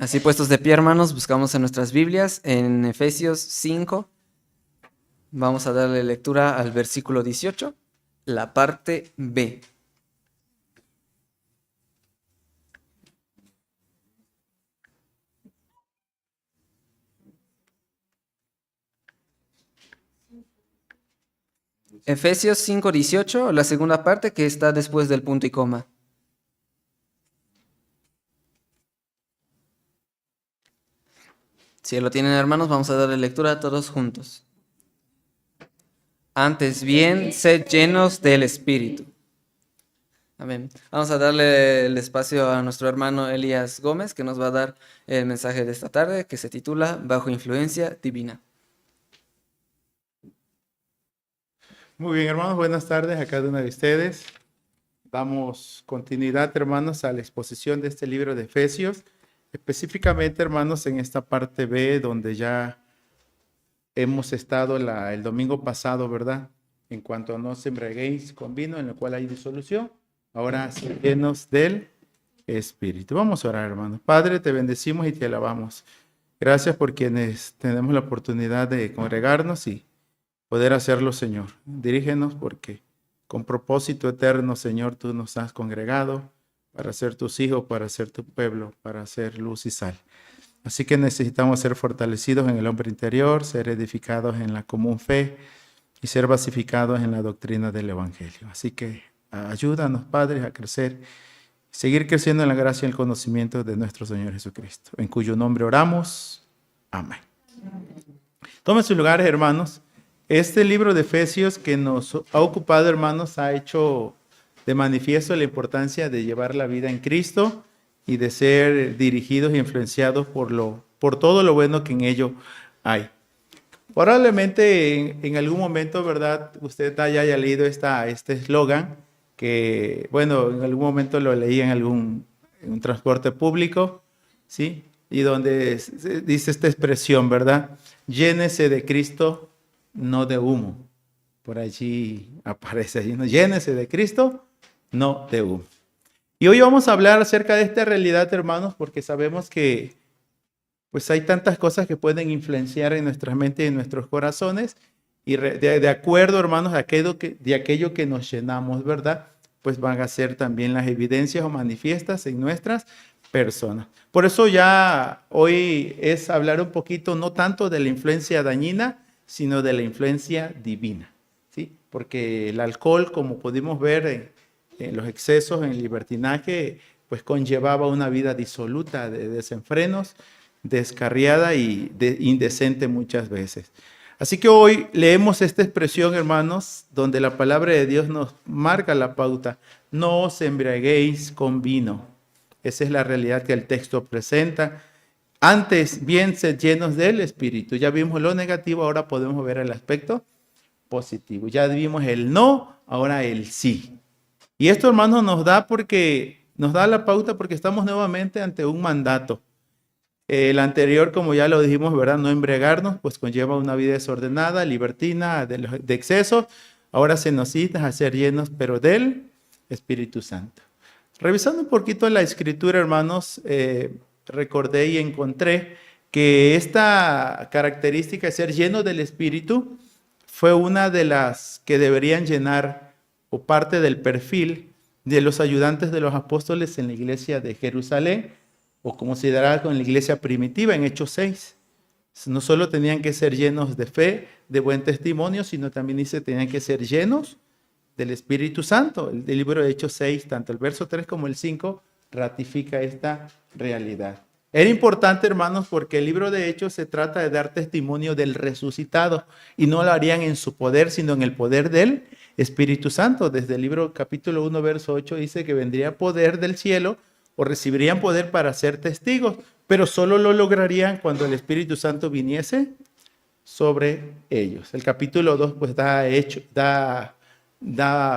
Así puestos de pie, hermanos, buscamos en nuestras Biblias, en Efesios 5. Vamos a darle lectura al versículo 18, la parte B. Efesios 5:18, la segunda parte que está después del punto y coma. Si lo tienen, hermanos, vamos a darle lectura a todos juntos. Antes bien, sed llenos del Espíritu. Amén. Vamos a darle el espacio a nuestro hermano Elías Gómez, que nos va a dar el mensaje de esta tarde, que se titula Bajo influencia divina. Muy bien, hermanos, buenas tardes a cada uno de ustedes. Damos continuidad, hermanos, a la exposición de este libro de Efesios, específicamente, hermanos, en esta parte B, donde ya hemos estado el domingo pasado, ¿verdad? En cuanto a no se embriaguéis con vino, en el cual hay disolución, ahora llenos del Espíritu. Vamos a orar, hermanos. Padre, te bendecimos y te alabamos. Gracias por quienes tenemos la oportunidad de congregarnos y poder hacerlo, Señor. Dirígenos porque con propósito eterno, Señor, tú nos has congregado para ser tus hijos, para ser tu pueblo, para ser luz y sal. Así que necesitamos ser fortalecidos en el hombre interior, ser edificados en la común fe y ser basificados en la doctrina del Evangelio. Así que ayúdanos, Padre, a crecer, seguir creciendo en la gracia y el conocimiento de nuestro Señor Jesucristo, en cuyo nombre oramos. Amén. Tomen sus lugares, hermanos. Este libro de Efesios que nos ha ocupado, hermanos, ha hecho de manifiesto la importancia de llevar la vida en Cristo y de ser dirigidos y influenciados por todo lo bueno que en ello hay. Probablemente en algún momento, ¿verdad? Usted haya leído este eslogan que, bueno, en algún momento lo leí en un transporte público, ¿sí? Y donde dice esta expresión, ¿verdad? Llénese de Cristo, no de humo. Por allí aparece allí, ¿no? Llénese de Cristo, no de humo. Y hoy vamos a hablar acerca de esta realidad, hermanos, porque sabemos que pues hay tantas cosas que pueden influenciar en nuestras mentes y en nuestros corazones, y de acuerdo, hermanos, de aquello que nos llenamos, ¿verdad? Pues van a ser también las evidencias o manifiestas en nuestras personas. Por eso ya hoy es hablar un poquito, no tanto de la influencia dañina, sino de la influencia divina, ¿sí? Porque el alcohol, como pudimos ver en los excesos, en el libertinaje, pues conllevaba una vida disoluta, de desenfrenos, descarriada y indecente muchas veces. Así que hoy leemos esta expresión, hermanos, donde la palabra de Dios nos marca la pauta: no os embriaguéis con vino. Esa es la realidad que el texto presenta. Antes bien, sed llenos del Espíritu. Ya vimos lo negativo, ahora podemos ver el aspecto positivo. Ya vimos el no, ahora el sí. Y esto, hermanos, nos da la pauta porque estamos nuevamente ante un mandato. El anterior, como ya lo dijimos, ¿verdad? No embriagarnos, pues conlleva una vida desordenada, libertina, de exceso. Ahora se nos cita a ser llenos, pero del Espíritu Santo. Revisando un poquito la escritura, hermanos, recordé y encontré que esta característica de ser lleno del Espíritu fue una de las que deberían llenar o parte del perfil de los ayudantes de los apóstoles en la iglesia de Jerusalén, o considerada con la iglesia primitiva en Hechos 6. No solo tenían que ser llenos de fe, de buen testimonio, sino también dice tenían que ser llenos del Espíritu Santo. El libro de Hechos 6, tanto el verso 3 como el 5, ratifica esta realidad. Era importante, hermanos, porque el libro de Hechos se trata de dar testimonio del resucitado, y no lo harían en su poder, sino en el poder del Espíritu Santo. Desde el libro capítulo 1, verso 8 dice que vendría poder del cielo, o recibirían poder para ser testigos, pero solo lo lograrían cuando el Espíritu Santo viniese sobre ellos. El capítulo 2 pues da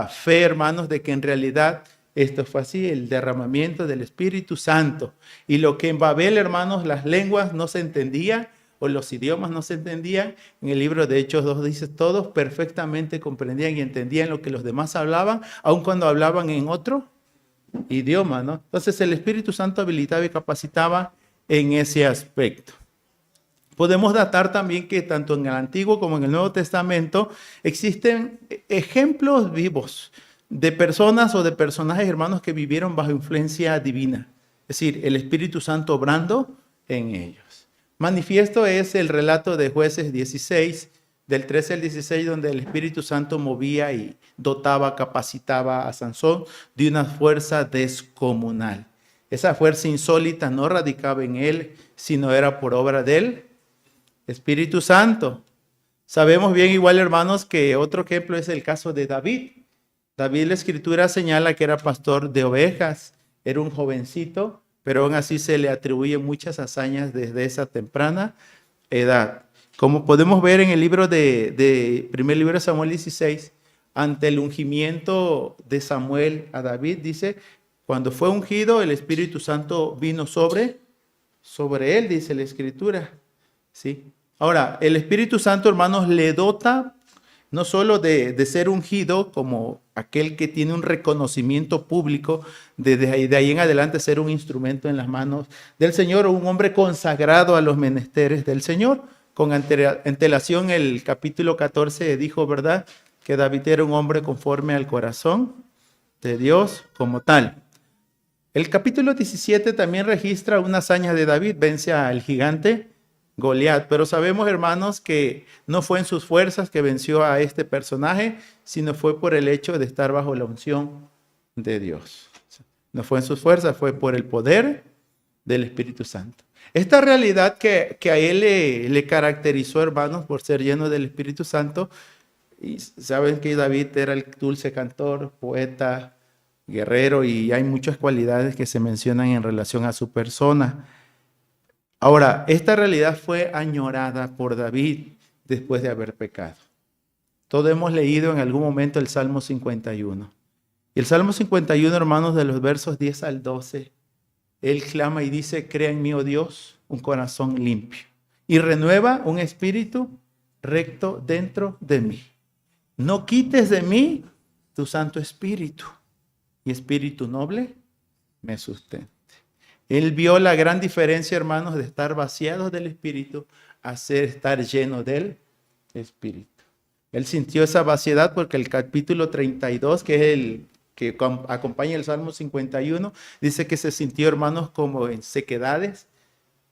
fe, hermanos, de que en realidad esto fue así, el derramamiento del Espíritu Santo. Y lo que en Babel, hermanos, las lenguas no se entendían, o los idiomas no se entendían, en el libro de Hechos 2 dice, todos perfectamente comprendían y entendían lo que los demás hablaban, aun cuando hablaban en otro idioma, ¿no? Entonces el Espíritu Santo habilitaba y capacitaba en ese aspecto. Podemos datar también que tanto en el Antiguo como en el Nuevo Testamento existen ejemplos vivos de personas o de personajes, hermanos, que vivieron bajo influencia divina. Es decir, el Espíritu Santo obrando en ellos. Manifiesto es el relato de Jueces 16, del 13 al 16, donde el Espíritu Santo movía y dotaba, capacitaba a Sansón de una fuerza descomunal. Esa fuerza insólita no radicaba en él, sino era por obra del Espíritu Santo. Sabemos bien igual, hermanos, que otro ejemplo es el caso de David. David, la Escritura señala que era pastor de ovejas, era un jovencito, pero aún así se le atribuyen muchas hazañas desde esa temprana edad. Como podemos ver en el libro primer libro de Samuel 16, ante el ungimiento de Samuel a David, dice, cuando fue ungido, el Espíritu Santo vino sobre él, dice la Escritura. ¿Sí? Ahora, el Espíritu Santo, hermanos, le dota no solo de ser ungido como aquel que tiene un reconocimiento público, de ahí en adelante ser un instrumento en las manos del Señor o un hombre consagrado a los menesteres del Señor. Con antelación, el capítulo 14 dijo, ¿verdad?, que David era un hombre conforme al corazón de Dios como tal. El capítulo 17 también registra una hazaña de David, vence al gigante Goliat, pero sabemos, hermanos, que no fue en sus fuerzas que venció a este personaje, sino fue por el hecho de estar bajo la unción de Dios. No fue en sus fuerzas, fue por el poder del Espíritu Santo. Esta realidad que a él le caracterizó, hermanos, por ser lleno del Espíritu Santo, y saben que David era el dulce cantor, poeta, guerrero, y hay muchas cualidades que se mencionan en relación a su persona. Ahora, esta realidad fue añorada por David después de haber pecado. Todos hemos leído en algún momento el Salmo 51. Y el Salmo 51, hermanos, de los versos 10 al 12, él clama y dice, crea en mí, oh Dios, un corazón limpio y renueva un espíritu recto dentro de mí. No quites de mí tu Santo Espíritu y espíritu noble me sustente. Él vio la gran diferencia, hermanos, de estar vaciados del Espíritu a estar lleno del Espíritu. Él sintió esa vaciedad porque el capítulo 32, que es el que acompaña el Salmo 51, dice que se sintió, hermanos, como en sequedades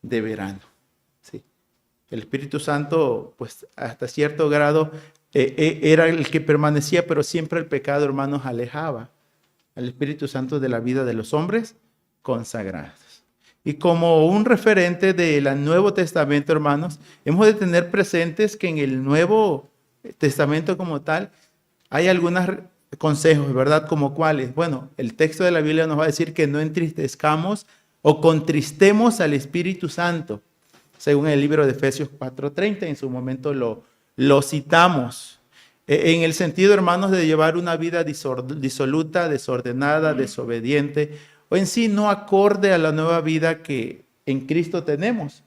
de verano. ¿Sí? El Espíritu Santo, pues hasta cierto grado, era el que permanecía, pero siempre el pecado, hermanos, alejaba al Espíritu Santo de la vida de los hombres consagrados. Y como un referente del Nuevo Testamento, hermanos, hemos de tener presentes que en el Nuevo Testamento como tal hay algunos consejos, ¿verdad? ¿Como cuáles? Bueno, el texto de la Biblia nos va a decir que no entristezcamos o contristemos al Espíritu Santo, según el libro de Efesios 4:30, en su momento lo citamos. En el sentido, hermanos, de llevar una vida disoluta, desordenada, desobediente, o en sí no acorde a la nueva vida que en Cristo tenemos.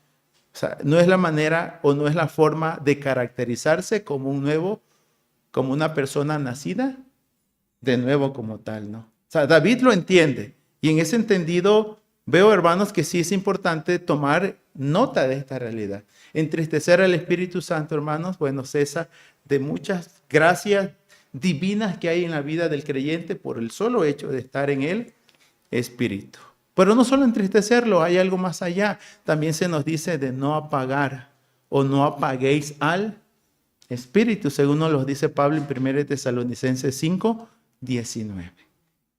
O sea, no es la manera o no es la forma de caracterizarse como una persona nacida de nuevo como tal, ¿no? O sea, David lo entiende. Y en ese entendido veo, hermanos, que sí es importante tomar nota de esta realidad. Entristecer al Espíritu Santo, hermanos, bueno, cesa de muchas gracias divinas que hay en la vida del creyente por el solo hecho de estar en el Espíritu. Pero no solo entristecerlo, hay algo más allá. También se nos dice de no apagar o no apaguéis al Espíritu, según nos lo dice Pablo en 1 Tesalonicenses 5:19.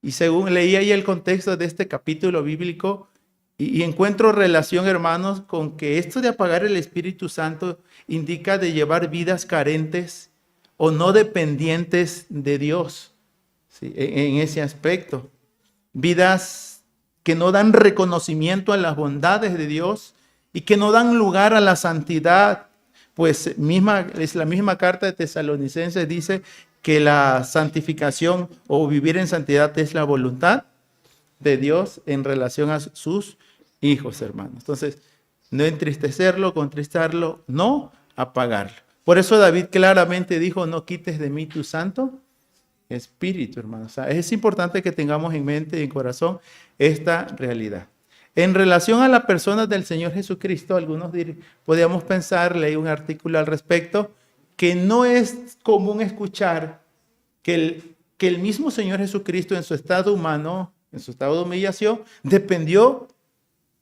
Y según leí ahí el contexto de este capítulo bíblico, y encuentro relación, hermanos, con que esto de apagar el Espíritu Santo indica de llevar vidas carentes o no dependientes de Dios, ¿sí? En ese aspecto. Vidas que no dan reconocimiento a las bondades de Dios y que no dan lugar a la santidad. Pues es la misma carta de Tesalonicenses dice que la santificación o vivir en santidad es la voluntad de Dios en relación a sus hijos, hermanos. Entonces, no entristecerlo, contristarlo, no apagarlo. Por eso David claramente dijo, no quites de mí tu santo Espíritu, hermanos. O sea, es importante que tengamos en mente y en corazón esta realidad. en relación a la persona del Señor Jesucristo, algunos podríamos pensar, leí un artículo al respecto, que no es común escuchar que el mismo Señor Jesucristo en su estado humano, en su estado de humillación, dependió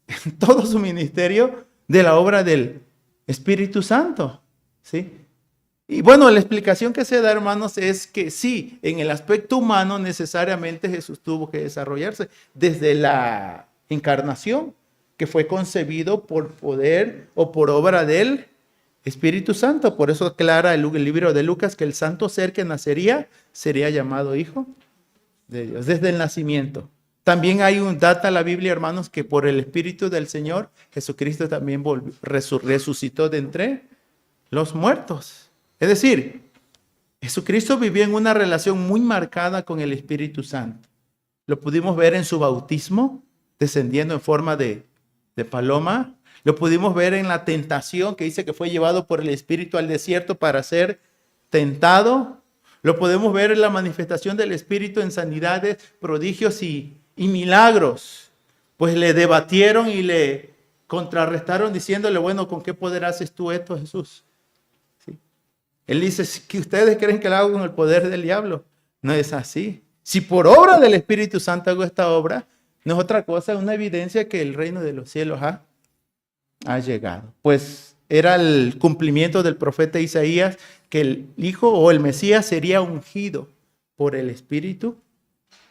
en todo su ministerio de la obra del Espíritu Santo, ¿sí? Y bueno, la explicación que se da, hermanos, es que sí, en el aspecto humano necesariamente Jesús tuvo que desarrollarse desde la encarnación, que fue concebido por poder o por obra del Espíritu Santo. Por eso aclara el libro de Lucas que el santo ser que nacería sería llamado Hijo de Dios desde el nacimiento. También hay data en la Biblia, hermanos, que por el Espíritu del Señor, Jesucristo también resucitó de entre los muertos. Es decir, Jesucristo vivió en una relación muy marcada con el Espíritu Santo. Lo pudimos ver en su bautismo, descendiendo en forma de paloma. Lo pudimos ver en la tentación, que dice que fue llevado por el Espíritu al desierto para ser tentado. Lo podemos ver en la manifestación del Espíritu en sanidades, prodigios y milagros. Pues le debatieron y le contrarrestaron diciéndole, bueno, ¿con qué poder haces tú esto, Jesús? ¿Sí? Él dice, que ustedes creen que lo hago con el poder del diablo. No es así. Si por obra del Espíritu Santo hago esta obra, no es otra cosa, es una evidencia que el reino de los cielos ha llegado. Pues era el cumplimiento del profeta Isaías que el Hijo o el Mesías sería ungido por el Espíritu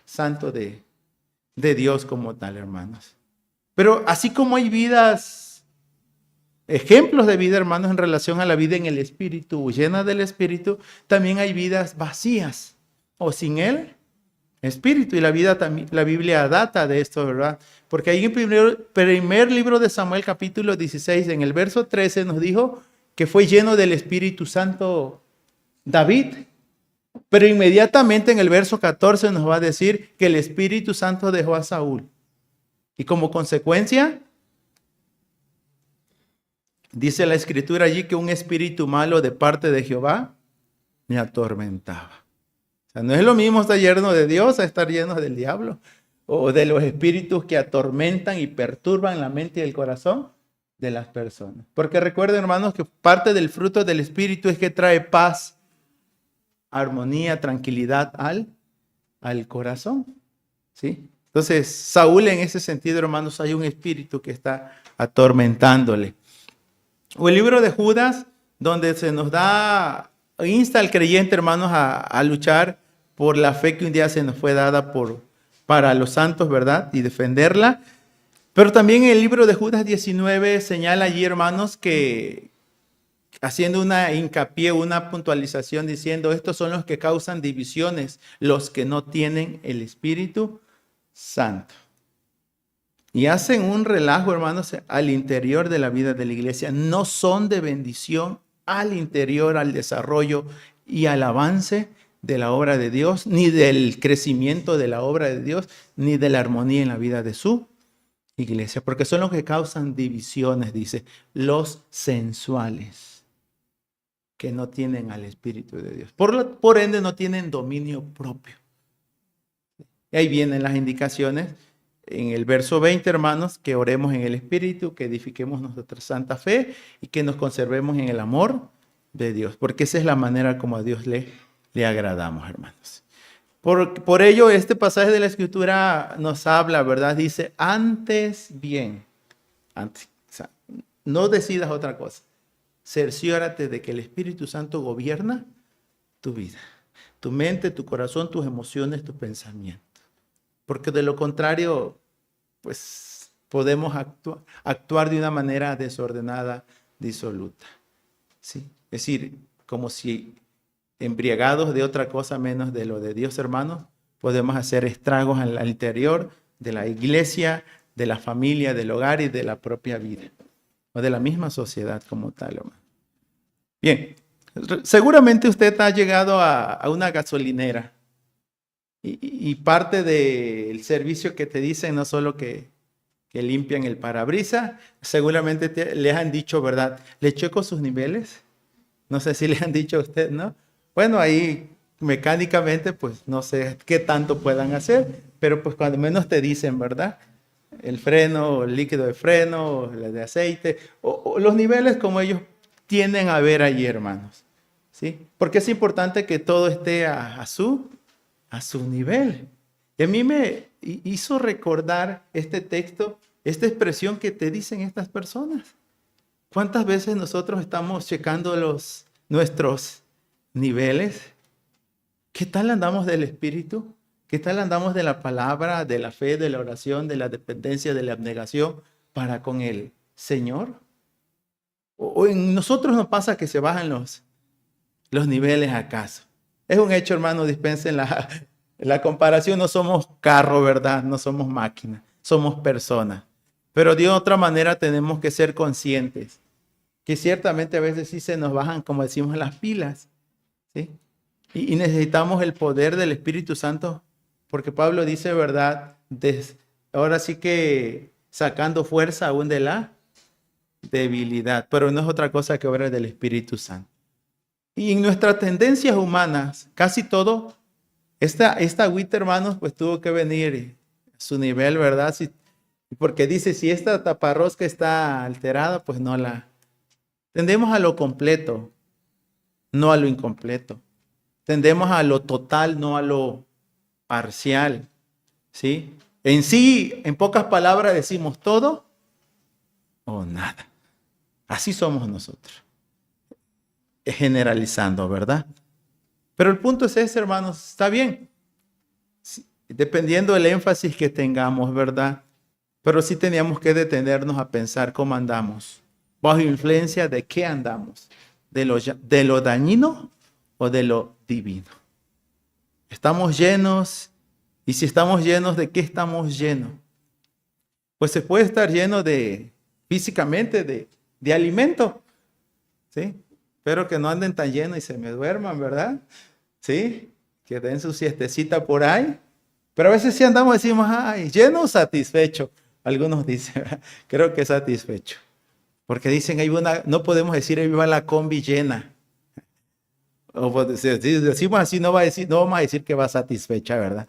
Santo de Dios como tal, hermanos. Pero así como hay vidas, ejemplos de vida, hermanos, en relación a la vida en el Espíritu, llena del Espíritu, también hay vidas vacías o sin Él Espíritu. Y la Biblia data de esto, ¿verdad? Porque ahí en el primer libro de Samuel, capítulo 16, en el verso 13, nos dijo que fue lleno del Espíritu Santo David. Pero inmediatamente en el verso 14 nos va a decir que el Espíritu Santo dejó a Saúl. Y como consecuencia, dice la Escritura allí que un espíritu malo de parte de Jehová me atormentaba. O sea, no es lo mismo estar lleno de Dios a estar lleno del diablo o de los espíritus que atormentan y perturban la mente y el corazón de las personas. Porque recuerden, hermanos, que parte del fruto del Espíritu es que trae paz, armonía, tranquilidad al corazón. ¿Sí? Entonces, Saúl en ese sentido, hermanos, hay un espíritu que está atormentándole. O el libro de Judas, donde se nos insta al creyente, hermanos, a luchar por la fe que un día se nos fue dada para los santos, ¿verdad? Y defenderla. Pero también el libro de Judas 19 señala allí, hermanos, que haciendo una hincapié, una puntualización diciendo, estos son los que causan divisiones, los que no tienen el Espíritu Santo. Y hacen un relajo, hermanos, al interior de la vida de la iglesia. No son de bendición al interior, al desarrollo y al avance de la obra de Dios, ni del crecimiento de la obra de Dios, ni de la armonía en la vida de su iglesia, porque son los que causan divisiones, dice, los sensuales, que no tienen al Espíritu de Dios. Por ende, no tienen dominio propio. Y ahí vienen las indicaciones en el verso 20, hermanos, que oremos en el Espíritu, que edifiquemos nuestra santa fe y que nos conservemos en el amor de Dios, porque esa es la manera como a Dios le agradamos, hermanos. Por ello, este pasaje de la Escritura nos habla, ¿verdad? Dice, antes bien, antes, o sea, no decidas otra cosa. Cerciórate de que el Espíritu Santo gobierna tu vida, tu mente, tu corazón, tus emociones, tus pensamientos. Porque de lo contrario, pues podemos actuar de una manera desordenada, disoluta. ¿Sí? Es decir, como si embriagados de otra cosa menos de lo de Dios, hermanos, podemos hacer estragos al interior de la iglesia, de la familia, del hogar y de la propia vida, o de la misma sociedad como tal, hermano. Bien, seguramente usted ha llegado a una gasolinera y parte del servicio que te dicen no solo que limpian el parabrisas, seguramente les han dicho, ¿verdad? ¿Le checo sus niveles? No sé si le han dicho a usted, ¿no? Bueno, ahí mecánicamente, pues no sé qué tanto puedan hacer, pero pues cuando menos te dicen, ¿verdad? el freno, el líquido de freno, el de aceite, o los niveles como ellos tienden a ver allí, hermanos. ¿Sí? Porque es importante que todo esté a su nivel. Y a mí me hizo recordar este texto, esta expresión que te dicen estas personas. ¿Cuántas veces nosotros estamos checando nuestros niveles? ¿Qué tal andamos del Espíritu? ¿Qué tal andamos de la palabra, de la fe, de la oración, de la dependencia, de la abnegación para con el Señor? ¿O en nosotros nos pasa que se bajan los niveles acaso? Es un hecho, hermano, dispensen la comparación. No somos carro, ¿verdad? No somos máquina, somos personas. Pero de otra manera tenemos que ser conscientes que ciertamente a veces sí se nos bajan, como decimos, las pilas, ¿sí? Y necesitamos el poder del Espíritu Santo, porque Pablo dice, ¿verdad? Ahora sí que sacando fuerza aún de la debilidad, pero no es otra cosa que obra del Espíritu Santo. Y en nuestras tendencias humanas, casi todo, esta agüita, hermanos, pues tuvo que venir a su nivel, ¿verdad? Porque dice, si esta taparrosca está alterada, pues no la... Tendemos a lo completo, no a lo incompleto. Tendemos a lo total, no a lo parcial, ¿sí? En sí, en pocas palabras, decimos todo o nada. Así somos nosotros. Generalizando, ¿verdad? Pero el punto es ese, hermanos, está bien. Sí, dependiendo del énfasis que tengamos, ¿verdad? Pero sí teníamos que detenernos a pensar cómo andamos. ¿Bajo influencia de qué andamos? ¿De lo dañino o de lo divino? ¿Estamos llenos? Y si estamos llenos, ¿de qué estamos llenos? Pues se puede estar lleno físicamente, de alimento, ¿sí? Espero que no anden tan llenos y se me duerman, ¿verdad? ¿Sí? Que den su siestecita por ahí. Pero a veces sí andamos, decimos, ay, lleno o satisfecho. Algunos dicen, creo que satisfecho. Porque dicen, no podemos decir, ahí va la combi llena. O si decimos así, no vamos a decir que va satisfecha, ¿verdad?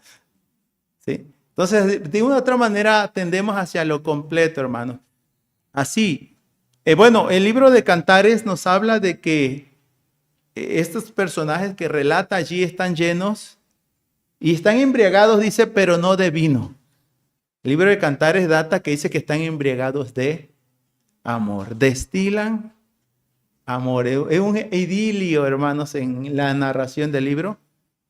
¿Sí? Entonces, de una u otra manera, tendemos hacia lo completo, hermanos. Así. Bueno, el libro de Cantares nos habla de que estos personajes que relata allí están llenos y están embriagados, dice, pero no de vino. El libro de Cantares data que dice que están embriagados de amor. Destilan amor. Es un idilio, hermanos, en la narración del libro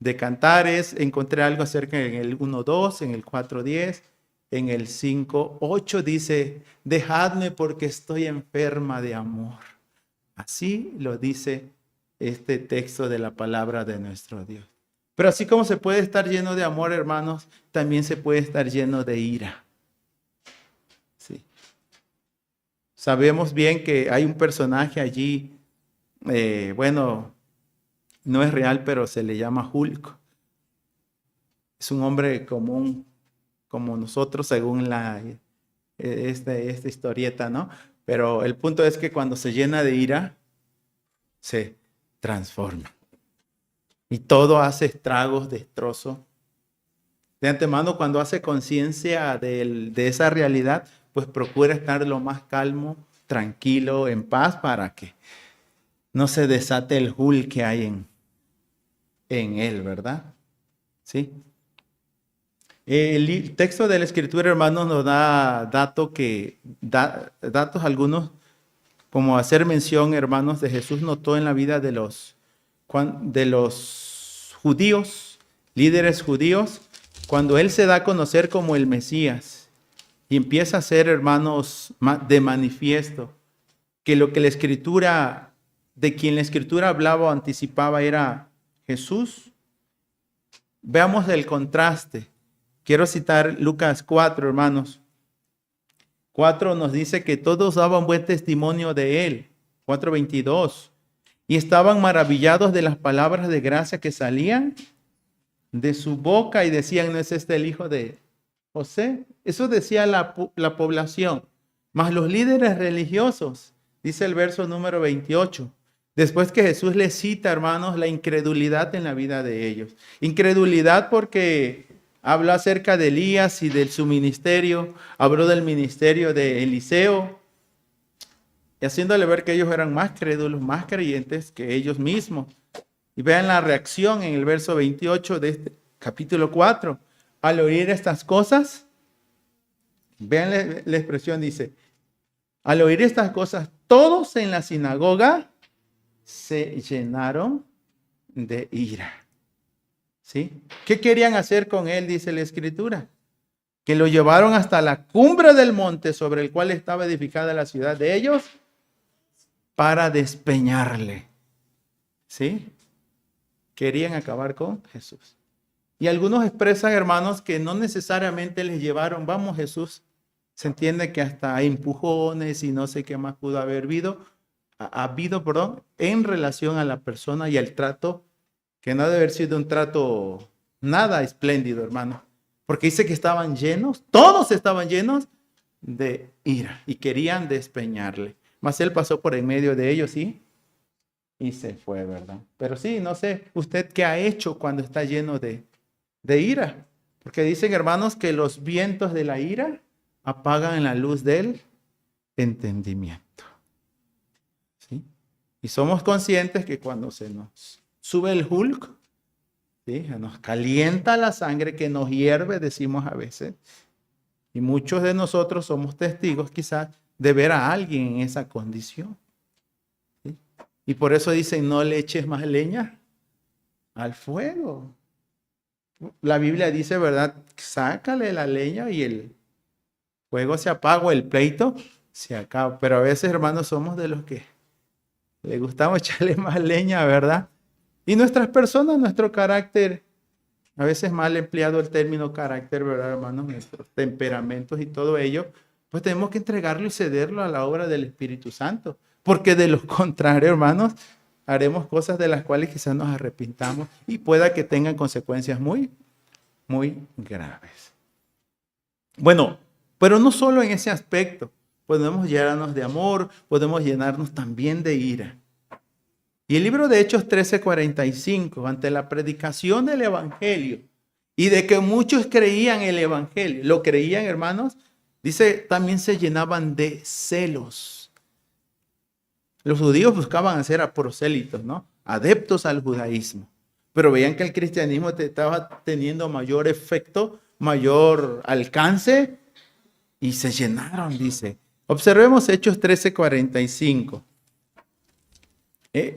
de Cantares. Encontré algo acerca en el 1:2, en el 4:10, en el 5:8 dice, dejadme porque estoy enferma de amor. Así lo dice este texto de la palabra de nuestro Dios. Pero así como se puede estar lleno de amor, hermanos, también se puede estar lleno de ira. Sí. Sabemos bien que hay un personaje allí, bueno, no es real, pero se le llama Hulk. Es un hombre común como nosotros, según esta historieta, ¿no? Pero el punto es que cuando se llena de ira, se transforma. Y todo hace estragos, destrozos. De antemano, cuando hace conciencia de esa realidad, pues procura estar lo más calmo, tranquilo, en paz, para que no se desate el Hulk que hay en él, ¿verdad? ¿Sí? El texto de la Escritura, hermanos, nos da datos algunos, como hacer mención, hermanos, de Jesús notó en la vida de los judíos, líderes judíos, cuando Él se da a conocer como el Mesías y empieza a ser, hermanos, de manifiesto, que lo que de quien la Escritura hablaba o anticipaba era Jesús. Veamos el contraste. Quiero citar Lucas 4, hermanos. 4 nos dice que todos daban buen testimonio de Él. 4:22. Y estaban maravillados de las palabras de gracia que salían de su boca y decían, ¿no es este el hijo de José? Eso decía la población. Mas los líderes religiosos, dice el verso número 28, después que Jesús les cita, hermanos, la incredulidad en la vida de ellos. Incredulidad porque Habló acerca de Elías y de su ministerio. Habló del ministerio de Eliseo. Y haciéndole ver que ellos eran más crédulos, más creyentes que ellos mismos. Y vean la reacción en el verso 28 de este capítulo 4. Al oír estas cosas, vean la expresión, dice, al oír estas cosas, todos en la sinagoga se llenaron de ira. ¿Sí? ¿Qué querían hacer con él? Dice la Escritura. Que lo llevaron hasta la cumbre del monte sobre el cual estaba edificada la ciudad de ellos para despeñarle. ¿Sí? Querían acabar con Jesús. Y algunos expresan, hermanos, que no necesariamente les llevaron, vamos Jesús. Se entiende que hasta empujones y no sé qué más pudo haber habido, en relación a la persona y al trato, que no debe haber sido un trato nada espléndido, hermano. Porque dice que estaban llenos, todos estaban llenos de ira y querían despeñarle. Mas él pasó por en medio de ellos y se fue, ¿verdad? Pero sí, no sé, ¿usted qué ha hecho cuando está lleno de ira? Porque dicen, hermanos, que los vientos de la ira apagan la luz del entendimiento. ¿Sí? Y somos conscientes que cuando se nos sube el Hulk, ¿sí? Nos calienta la sangre, que nos hierve, decimos a veces. Y muchos de nosotros somos testigos quizás de ver a alguien en esa condición. ¿Sí? Y por eso dicen, no le eches más leña al fuego. La Biblia dice, ¿verdad? Sácale la leña y el fuego se apaga, el pleito se acaba. Pero a veces, hermanos, somos de los que le gustamos echarle más leña, ¿verdad? Y nuestras personas, nuestro carácter, a veces mal empleado el término carácter, ¿verdad, hermanos? Nuestros temperamentos y todo ello, pues tenemos que entregarlo y cederlo a la obra del Espíritu Santo. Porque de lo contrario, hermanos, haremos cosas de las cuales quizás nos arrepintamos y pueda que tengan consecuencias muy, muy graves. Bueno, pero no solo en ese aspecto. Podemos llenarnos de amor, podemos llenarnos también de ira. Y el libro de Hechos 13:45, ante la predicación del Evangelio y de que muchos creían el Evangelio, lo creían, hermanos, dice, también se llenaban de celos. Los judíos buscaban ser prosélitos, ¿no? Adeptos al judaísmo. Pero veían que el cristianismo estaba teniendo mayor efecto, mayor alcance, y se llenaron, dice. Observemos Hechos 13:45.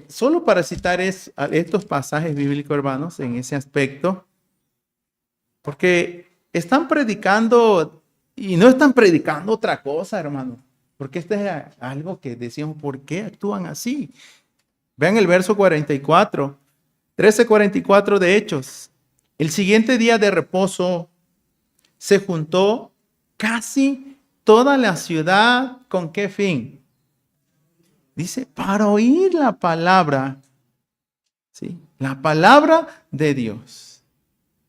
Solo para citar estos pasajes bíblicos, hermanos, en ese aspecto, porque están predicando y no están predicando otra cosa, hermano, porque esto es algo que decimos, ¿por qué actúan así? Vean el verso 44, 13:44 de Hechos. El siguiente día de reposo se juntó casi toda la ciudad, ¿con qué fin? Dice, para oír la palabra, ¿sí? La palabra de Dios.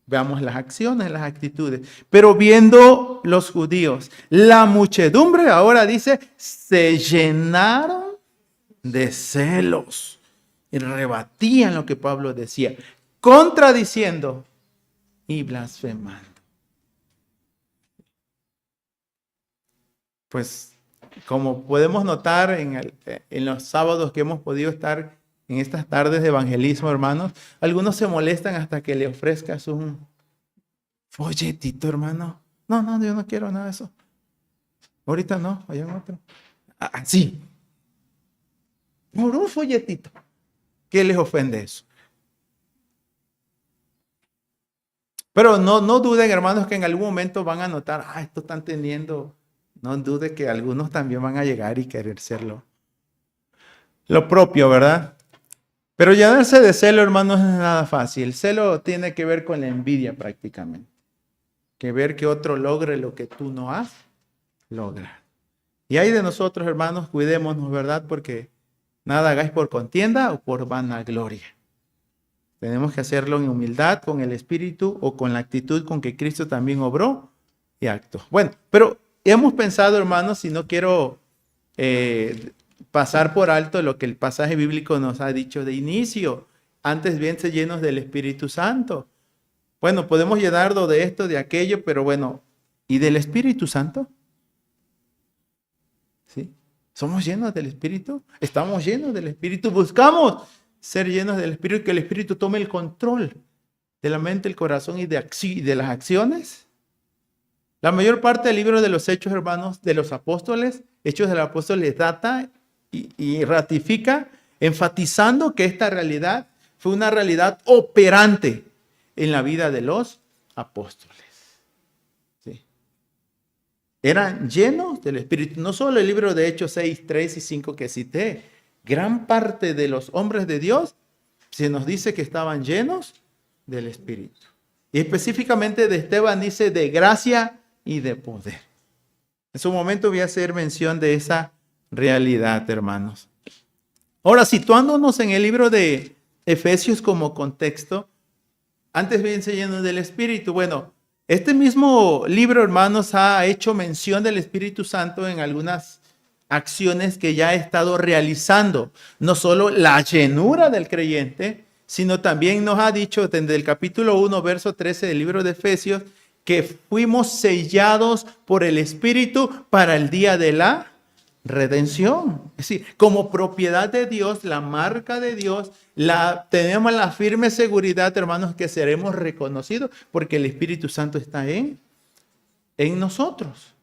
Veamos las acciones, las actitudes. Pero viendo los judíos, la muchedumbre, ahora dice, se llenaron de celos y rebatían lo que Pablo decía, contradiciendo y blasfemando. Pues, como podemos notar en los sábados que hemos podido estar en estas tardes de evangelismo, hermanos, algunos se molestan hasta que le ofrezcas un folletito, hermano. No, yo no quiero nada de eso. Ahorita no, hay en otro. Así. Por un folletito. ¿Qué les ofende eso? Pero no duden, hermanos, que en algún momento van a notar, esto están teniendo. No dude que algunos también van a llegar y querer serlo. Lo propio, ¿verdad? Pero llenarse de celo, hermanos, no es nada fácil. El celo tiene que ver con la envidia prácticamente. Que ver que otro logre lo que tú no has logrado. Y hay de nosotros, hermanos, cuidémonos, ¿verdad? Porque nada hagáis por contienda o por vanagloria. Tenemos que hacerlo en humildad, con el espíritu o con la actitud con que Cristo también obró y actuó. Bueno, pero hemos pensado, hermanos, y no quiero pasar por alto lo que el pasaje bíblico nos ha dicho de inicio. Antes bien se llenos del Espíritu Santo. Bueno, podemos llenarlo de esto, de aquello, pero bueno, ¿y del Espíritu Santo? ¿Sí? ¿Somos llenos del Espíritu? ¿Estamos llenos del Espíritu? Buscamos ser llenos del Espíritu, que el Espíritu tome el control de la mente, el corazón y de las acciones. La mayor parte del libro de los Hechos, hermanos, de los apóstoles, Hechos de los Apóstoles, data y ratifica, enfatizando que esta realidad fue una realidad operante en la vida de los apóstoles. ¿Sí? Eran llenos del Espíritu. No solo el libro de Hechos 6, 3 y 5 que cité. Gran parte de los hombres de Dios se nos dice que estaban llenos del Espíritu. Y específicamente de Esteban dice de gracia y de poder. En su momento voy a hacer mención de esa realidad, hermanos. Ahora, situándonos en el libro de Efesios como contexto, antes bien llenos del Espíritu. Bueno, este mismo libro, hermanos, ha hecho mención del Espíritu Santo en algunas acciones que ya ha estado realizando. No solo la llenura del creyente, sino también nos ha dicho desde el capítulo 1, verso 13 del libro de Efesios, que fuimos sellados por el Espíritu para el día de la redención. Es decir, como propiedad de Dios, la marca de Dios, tenemos la firme seguridad, hermanos, que seremos reconocidos porque el Espíritu Santo está en nosotros.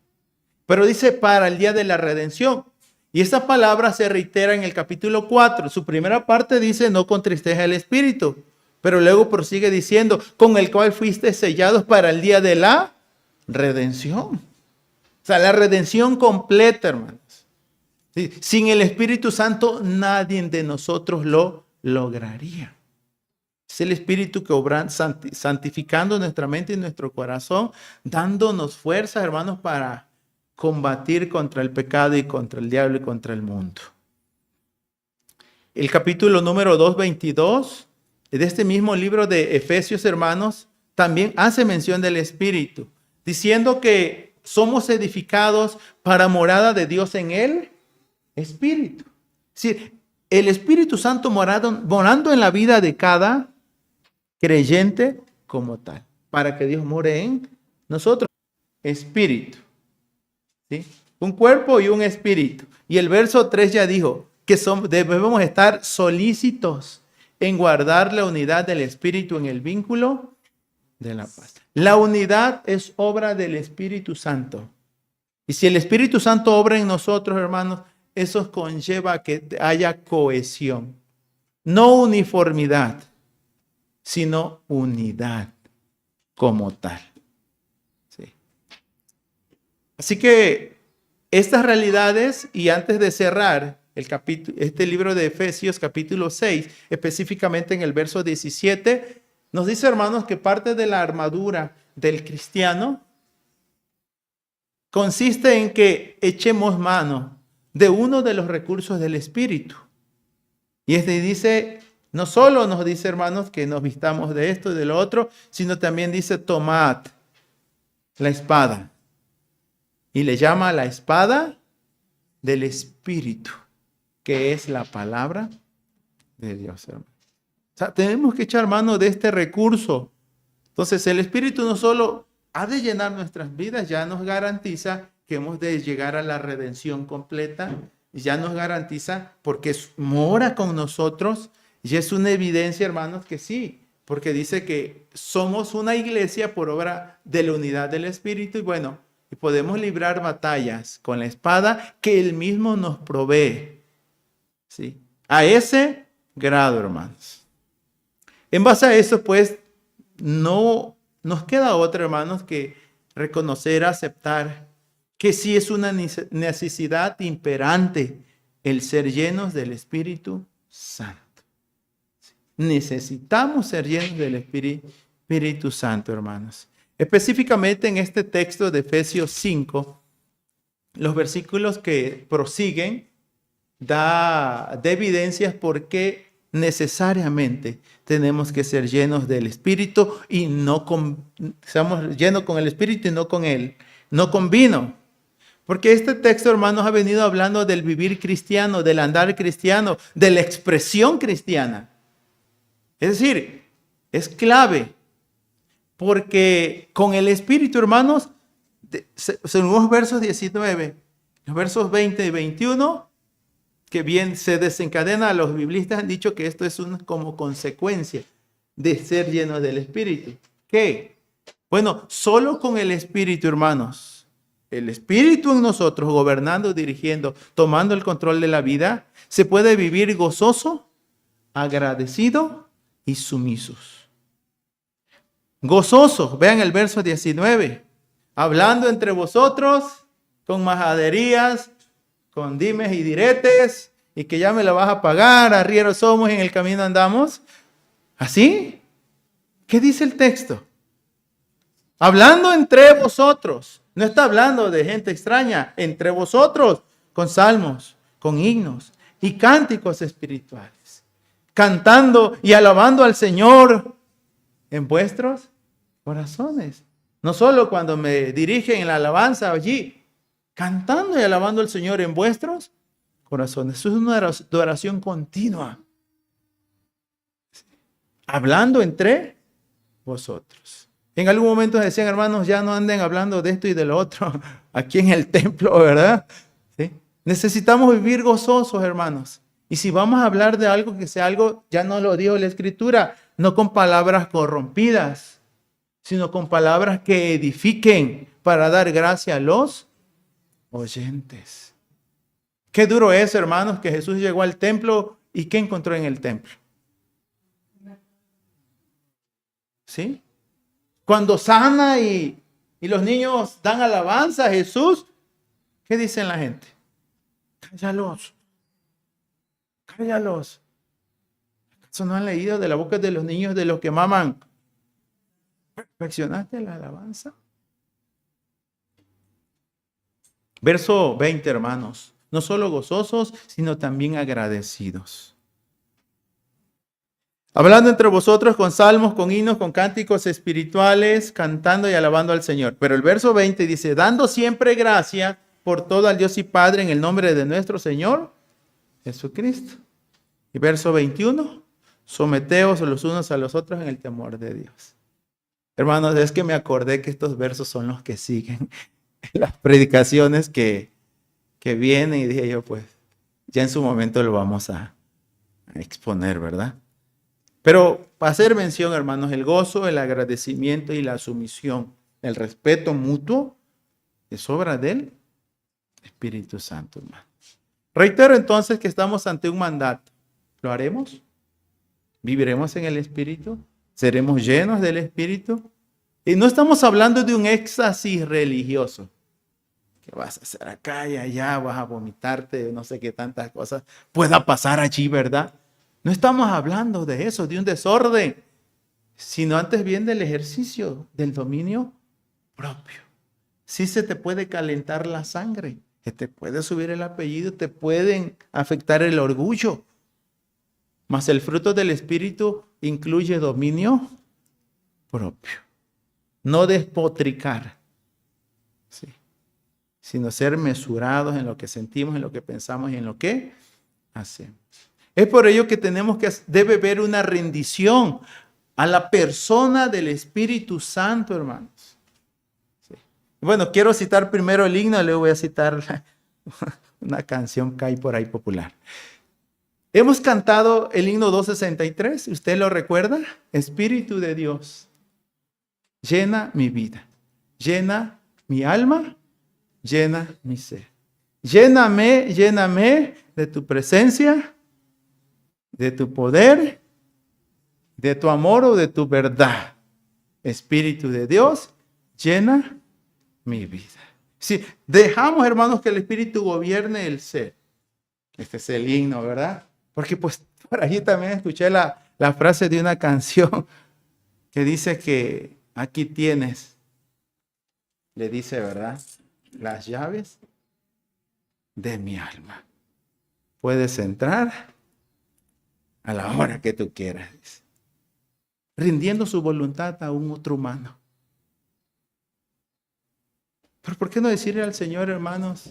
Pero dice para el día de la redención. Y esa palabra se reitera en el capítulo 4. Su primera parte dice no contristeja el Espíritu. Pero luego prosigue diciendo, con el cual fuiste sellados para el día de la redención. O sea, la redención completa, hermanos. ¿Sí? Sin el Espíritu Santo, nadie de nosotros lo lograría. Es el Espíritu que obra santificando nuestra mente y nuestro corazón, dándonos fuerzas, hermanos, para combatir contra el pecado y contra el diablo y contra el mundo. El capítulo número 2, 22 de este mismo libro de Efesios, hermanos, también hace mención del Espíritu, diciendo que somos edificados para morada de Dios en el Espíritu. Es decir, el Espíritu Santo morando en la vida de cada creyente como tal, para que Dios more en nosotros. Espíritu. ¿Sí? Un cuerpo y un espíritu. Y el verso 3 ya dijo que debemos estar solícitos en guardar la unidad del Espíritu en el vínculo de la paz. La unidad es obra del Espíritu Santo. Y si el Espíritu Santo obra en nosotros, hermanos, eso conlleva que haya cohesión. No uniformidad, sino unidad como tal. Sí. Así que estas realidades, y antes de cerrar este libro de Efesios capítulo 6, específicamente en el verso 17, nos dice, hermanos, que parte de la armadura del cristiano consiste en que echemos mano de uno de los recursos del Espíritu. Y dice, no solo nos dice, hermanos, que nos vistamos de esto y de lo otro, sino también dice, tomad la espada. Y le llama la espada del Espíritu, que es la palabra de Dios, hermano. O sea, tenemos que echar mano de este recurso. Entonces, el Espíritu no solo ha de llenar nuestras vidas, ya nos garantiza que hemos de llegar a la redención completa, ya nos garantiza porque mora con nosotros, y es una evidencia, hermanos, que sí, porque dice que somos una iglesia por obra de la unidad del Espíritu, y bueno, y podemos librar batallas con la espada que Él mismo nos provee. ¿Sí? A ese grado, hermanos. En base a eso, pues, no nos queda otra, hermanos, que reconocer, aceptar que sí es una necesidad imperante el ser llenos del Espíritu Santo. Necesitamos ser llenos del Espíritu Santo, hermanos. Específicamente en este texto de Efesios 5, los versículos que prosiguen da evidencias por qué necesariamente tenemos que ser llenos del Espíritu y seamos llenos con el Espíritu y no con vino. Porque este texto, hermanos, ha venido hablando del vivir cristiano, del andar cristiano, de la expresión cristiana. Es decir, es clave Porque con el Espíritu, hermanos, según los versos 19, los versos 20 y 21, que bien se desencadena, los biblistas han dicho que esto es como consecuencia de ser llenos del Espíritu. ¿Qué? Bueno, solo con el Espíritu, hermanos, el Espíritu en nosotros, gobernando, dirigiendo, tomando el control de la vida, se puede vivir gozoso, agradecido y sumisos. Gozosos, vean el verso 19, hablando entre vosotros con majaderías, con dimes y diretes, y que ya me la vas a pagar, arrieros somos, en el camino andamos. ¿Así? ¿Qué dice el texto? Hablando entre vosotros. No está hablando de gente extraña, entre vosotros, con salmos, con himnos y cánticos espirituales, cantando y alabando al Señor en vuestros corazones. No solo cuando me dirigen en la alabanza allí, cantando y alabando al Señor en vuestros corazones. Eso es una oración continua. Hablando entre vosotros. En algún momento decían, hermanos, ya no anden hablando de esto y de lo otro aquí en el templo, ¿verdad? ¿Sí? Necesitamos vivir gozosos, hermanos. Y si vamos a hablar de algo que sea algo, ya no lo dijo la Escritura, no con palabras corrompidas, sino con palabras que edifiquen para dar gracia a los oyentes. Qué duro es, hermanos, que Jesús llegó al templo y ¿qué encontró en el templo? ¿Sí? Cuando sana y los niños dan alabanza a Jesús, ¿qué dicen la gente? Cállalos. Cállalos. ¿Acaso no han leído de la boca de los niños de los que maman? ¿Perfeccionaste la alabanza? Verso 20, hermanos. No solo gozosos, sino también agradecidos. Hablando entre vosotros con salmos, con himnos, con cánticos espirituales, cantando y alabando al Señor. Pero el verso 20 dice, dando siempre gracia por todo al Dios y Padre en el nombre de nuestro Señor Jesucristo. Y verso 21, someteos los unos a los otros en el temor de Dios. Hermanos, es que me acordé que estos versos son los que siguen las predicaciones que vienen y dije yo, pues, ya en su momento lo vamos a exponer, ¿verdad? Pero para hacer mención, hermanos, el gozo, el agradecimiento y la sumisión, el respeto mutuo, es obra del Espíritu Santo, hermanos. Reitero entonces que estamos ante un mandato. ¿Lo haremos? ¿Viviremos en el Espíritu? ¿Seremos llenos del Espíritu? Y no estamos hablando de un éxtasis religioso. Que vas a hacer acá y allá, vas a vomitarte, no sé qué tantas cosas pueda pasar allí, ¿verdad? No estamos hablando de eso, de un desorden, sino antes bien del ejercicio del dominio propio. Sí se te puede calentar la sangre, que te puede subir el apellido, te pueden afectar el orgullo. Mas el fruto del Espíritu incluye dominio propio. No despotricar, ¿sí?, sino ser mesurados en lo que sentimos, en lo que pensamos y en lo que hacemos. Es por ello que debe haber una rendición a la persona del Espíritu Santo, hermanos. Sí. Bueno, quiero citar primero el himno, luego voy a citar una canción que hay por ahí popular. Hemos cantado el himno 263, ¿usted lo recuerda? Espíritu de Dios, llena mi vida, llena mi alma, llena mi ser. Lléname, lléname de tu presencia, de tu poder, de tu amor o de tu verdad. Espíritu de Dios, llena mi vida. Si dejamos, hermanos, que el Espíritu gobierne el ser. Este es el himno, ¿verdad? Porque pues por allí también escuché la frase de una canción que dice que aquí tienes, le dice, ¿verdad?, las llaves de mi alma. Puedes entrar a la hora que tú quieras, dice, rindiendo su voluntad a un otro humano. Pero ¿por qué no decirle al Señor, hermanos,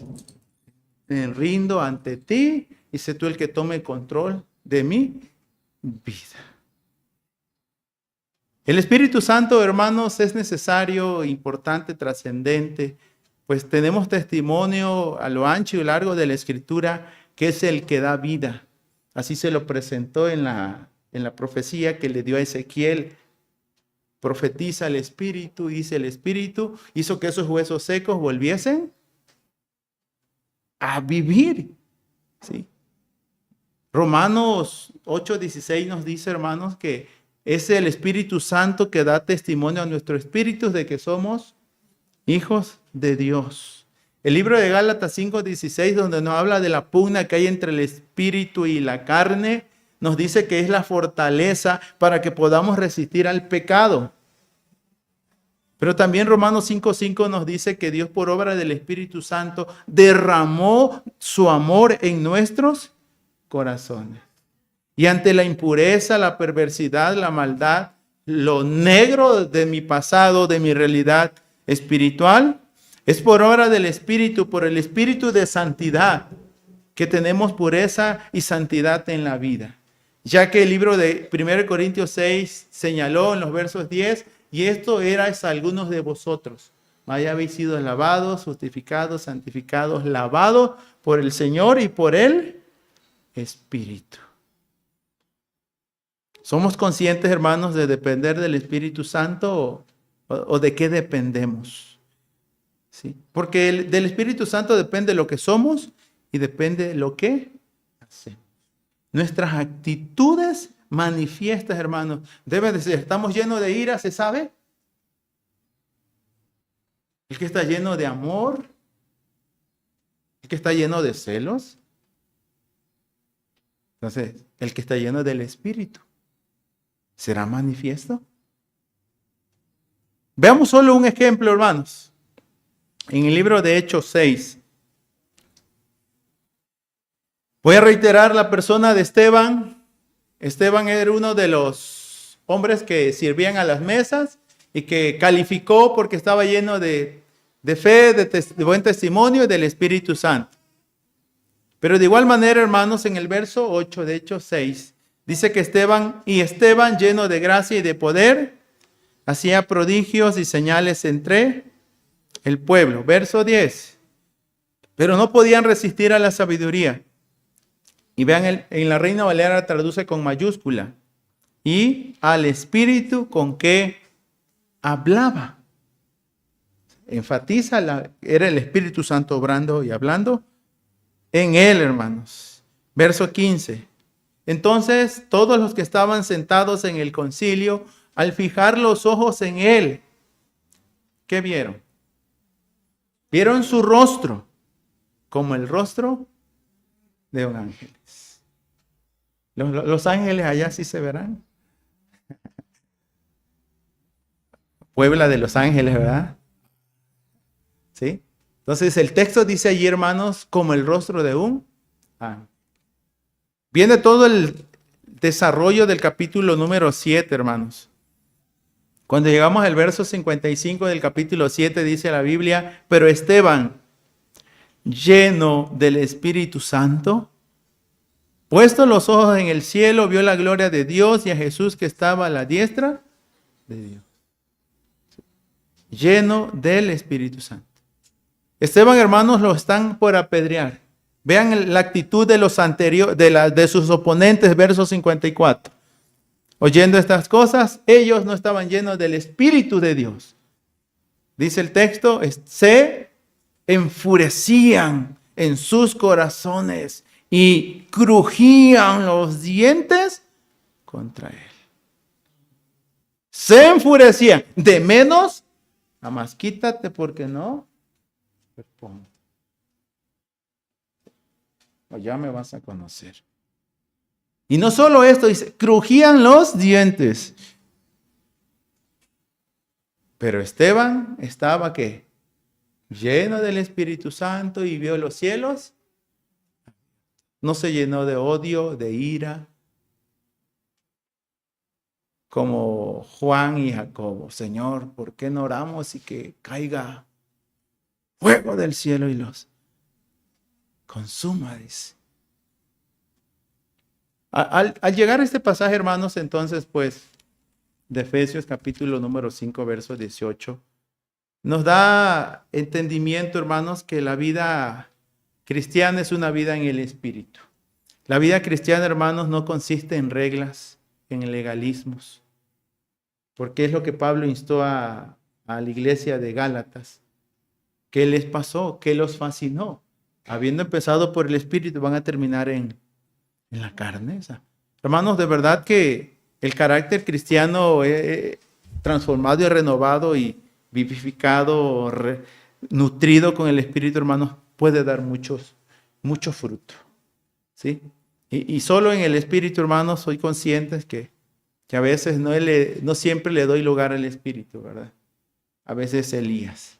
me rindo ante ti y sé tú el que tome control de mi vida? El Espíritu Santo, hermanos, es necesario, importante, trascendente, pues tenemos testimonio a lo ancho y largo de la Escritura que es el que da vida. Así se lo presentó en la profecía que le dio a Ezequiel. Profetiza el Espíritu, dice el Espíritu, hizo que esos huesos secos volviesen a vivir. ¿Sí? Romanos 8:16 nos dice, hermanos, que es el Espíritu Santo que da testimonio a nuestro espíritu de que somos hijos de Dios. El libro de Gálatas 5:16, donde nos habla de la pugna que hay entre el espíritu y la carne, nos dice que es la fortaleza para que podamos resistir al pecado. Pero también Romanos 5:5 nos dice que Dios, por obra del Espíritu Santo, derramó su amor en nuestros corazones. Y ante la impureza, la perversidad, la maldad, lo negro de mi pasado, de mi realidad espiritual, es por obra del Espíritu, por el Espíritu de santidad, que tenemos pureza y santidad en la vida. Ya que el libro de 1 Corintios 6 señaló en los versos 10, y esto erais algunos de vosotros, ya habéis sido lavados, justificados, santificados, lavados por el Señor y por el Espíritu. ¿Somos conscientes, hermanos, de depender del Espíritu Santo o de qué dependemos? ¿Sí? Porque del Espíritu Santo depende lo que somos y depende lo que hacemos. Nuestras actitudes manifiestas, hermanos, deben de ser. ¿Estamos llenos de ira, se sabe? El que está lleno de amor, el que está lleno de celos. Entonces, el que está lleno del Espíritu, ¿será manifiesto? Veamos solo un ejemplo, hermanos. En el libro de Hechos 6. Voy a reiterar la persona de Esteban. Esteban era uno de los hombres que sirvían a las mesas y que calificó porque estaba lleno de fe, de buen testimonio y del Espíritu Santo. Pero de igual manera, hermanos, en el verso 8 de Hechos 6, dice que Esteban, lleno de gracia y de poder, hacía prodigios y señales entre el pueblo. Verso 10. Pero no podían resistir a la sabiduría. Y vean, en la Reina Valera traduce con mayúscula. Y al Espíritu con que hablaba. Enfatiza, era el Espíritu Santo obrando y hablando en él, hermanos. Verso 15. Entonces todos los que estaban sentados en el concilio, al fijar los ojos en él, ¿qué vieron? Vieron su rostro como el rostro de un ángel. Los ángeles allá sí se verán. Puebla de los ángeles, ¿verdad? ¿Sí? Entonces el texto dice allí, hermanos, como el rostro de un ángel. Viene todo el desarrollo del capítulo número 7, hermanos. Cuando llegamos al verso 55 del capítulo 7, dice la Biblia, pero Esteban, lleno del Espíritu Santo, puesto los ojos en el cielo, vio la gloria de Dios y a Jesús que estaba a la diestra de Dios. Lleno del Espíritu Santo. Esteban, hermanos, lo están por apedrear. Vean la actitud de los anteriores, de sus oponentes, verso 54. Oyendo estas cosas, ellos no estaban llenos del Espíritu de Dios. Dice el texto, se enfurecían en sus corazones y crujían los dientes contra él. Se enfurecían. De menos, nada más quítate porque no respondo. O ya me vas a conocer. Y no solo esto, dice, crujían los dientes. Pero Esteban estaba, ¿qué? Lleno del Espíritu Santo y vio los cielos. No se llenó de odio, de ira, como Juan y Jacobo. Señor, ¿por qué no oramos y que caiga fuego del cielo y los consuma? Dice. Al llegar a este pasaje, hermanos, entonces, pues, de Efesios, capítulo número 5, verso 18, nos da entendimiento, hermanos, que la vida cristiana es una vida en el Espíritu. La vida cristiana, hermanos, no consiste en reglas, en legalismos, porque es lo que Pablo instó a la iglesia de Gálatas. ¿Qué les pasó? ¿Qué los fascinó? Habiendo empezado por el Espíritu, van a terminar en la carne. Hermanos, de verdad que el carácter cristiano transformado y renovado y vivificado, nutrido con el Espíritu, hermanos, puede dar mucho fruto. ¿Sí? Y solo en el Espíritu, hermanos, soy consciente que a veces no siempre le doy lugar al Espíritu, ¿verdad? A veces Elías.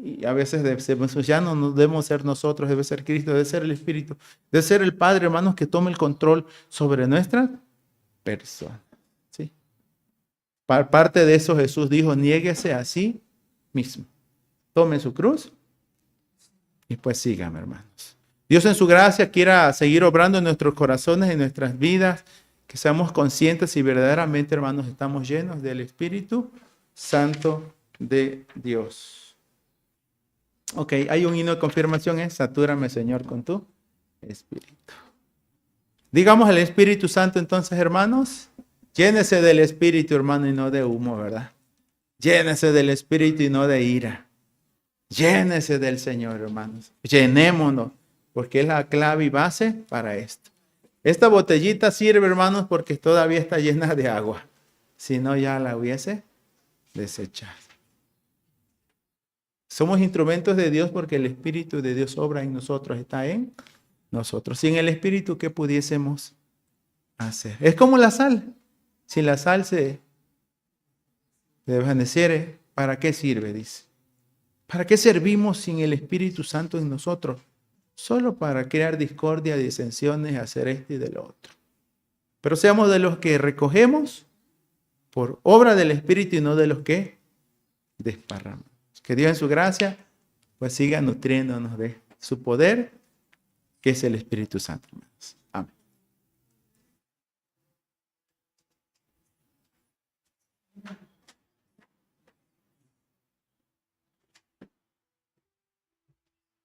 Y a veces ya no debemos ser nosotros, debe ser Cristo, debe ser el Espíritu, debe ser el Padre, hermanos, que tome el control sobre nuestra persona. ¿Sí? Parte de eso Jesús dijo, niéguese a sí mismo. Tome su cruz y pues sígame, hermanos. Dios en su gracia quiera seguir obrando en nuestros corazones, en nuestras vidas, que seamos conscientes y verdaderamente, hermanos, estamos llenos del Espíritu Santo de Dios. Ok, hay un himno de confirmación, satúrame, Señor, con tu Espíritu. Digamos el Espíritu Santo entonces, hermanos, llénese del Espíritu, hermano, y no de humo, ¿verdad? Llénese del Espíritu y no de ira. Llénese del Señor, hermanos. Llenémonos, porque es la clave y base para esto. Esta botellita sirve, hermanos, porque todavía está llena de agua. Si no, ya la hubiese desechado. Somos instrumentos de Dios porque el Espíritu de Dios obra en nosotros, está en nosotros. Sin el Espíritu, ¿qué pudiésemos hacer? Es como la sal. Si la sal se desvaneciere, ¿para qué sirve? Dice. ¿Para qué servimos sin el Espíritu Santo en nosotros? Solo para crear discordia, disensiones, hacer esto y de lo otro. Pero seamos de los que recogemos por obra del Espíritu y no de los que desparramos. Que Dios en su gracia pues siga nutriéndonos de su poder, que es el Espíritu Santo.